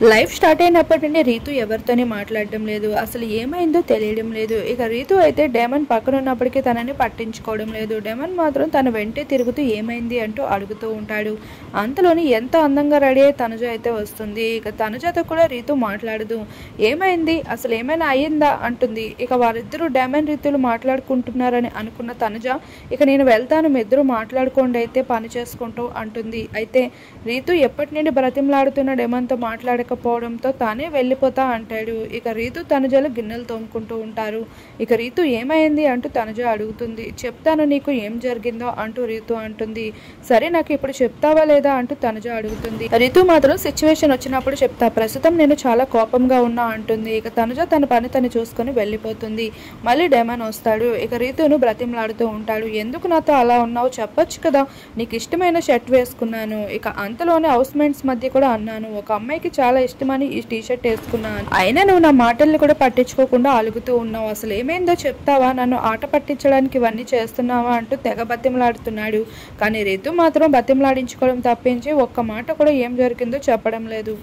Life start అయినప్పటి నుండి రీతు ఎవరితోని మాట్లాడడం లేదు. అసలు ఏమైందో తెలియడం లేదు. ఇక రీతు అయితే డేమన్ పక్కన ఉన్నప్పటికీ తనని పట్టించుకోవడం లేదు. డేమన్ మాత్రం తన వెంటే తిరుగుతూ ఏమైంది అంటూ అడుగుతూ ఉంటాడు. అంతలోని ఎంతో అందంగా రెడీ అయ్యి తనుజ అయితే వస్తుంది. ఇక తనుజతో కూడా రీతు మాట్లాడదు. ఏమైంది, అసలు ఏమైనా అయ్యిందా అంటుంది. ఇక వారిద్దరూ డేమన్ రీతులు మాట్లాడుకుంటున్నారని అనుకున్న తనుజ ఇక నేను వెళ్తాను, మీ ఇద్దరు మాట్లాడుకోండి అయితే పని చేసుకుంటూ అంటుంది. అయితే రీతు ఎప్పటి నుండి బ్రతిమలాడుతున్న డేమన్తో మాట్లాడకపోవడంతో తానే వెళ్ళిపోతా అంటాడు. ఇక రీతు తనుజలు గిన్నెలు తోముకుంటూ ఉంటారు. ఇక రీతు ఏమైంది అంటూ తనుజ అడుగుతుంది. చెప్తాను నీకు ఏం జరిగిందో అంటూ రీతు అంటుంది. సరే నాకు ఇప్పుడు చెప్తావా లేదా అంటూ తనుజ అడుగుతుంది. రీతు మాత్రం సిచ్యువేషన్ వచ్చినప్పుడు చెప్తా, ప్రస్తుతం నేను చాలా కోపంగా ఉన్నా అంటుంది. ఇక తనుజ తన పని తను చూసుకొని వెళ్ళిపోతుంది. మళ్ళీ డేమన్ వస్తాడు. ఇక రీతును బ్రతిమలాడుతూ ఉంటాడు. ఎందుకు నాతో అలా ఉన్నావు, చెప్పొచ్చు కదా, నీకు ఇష్టమైన షర్ట్ వేసుకున్నాను. ఇక అంతలోనే హౌస్ మేట్స్ మధ్య కూడా అన్నాను, ఒక అమ్మాయికి చాలా ఇష్టమని ఈ టీషర్ట్ వేసుకున్నాను, అయినా నువ్వు నా మాటల్ని కూడా పట్టించుకోకుండా అలుగుతూ ఉన్నావు, అసలు ఏమైందో చెప్తావా, నన్ను ఆట పట్టించడానికి ఇవన్నీ చేస్తున్నావా అంటూ తెగ బతిమలాడుతున్నాడు. కానీ రీతు మాత్రం బతిమలాడించుకోవడం తప్పించి ఒక్క మాట కూడా ఏం జరిగిందో చెప్పడం లేదు.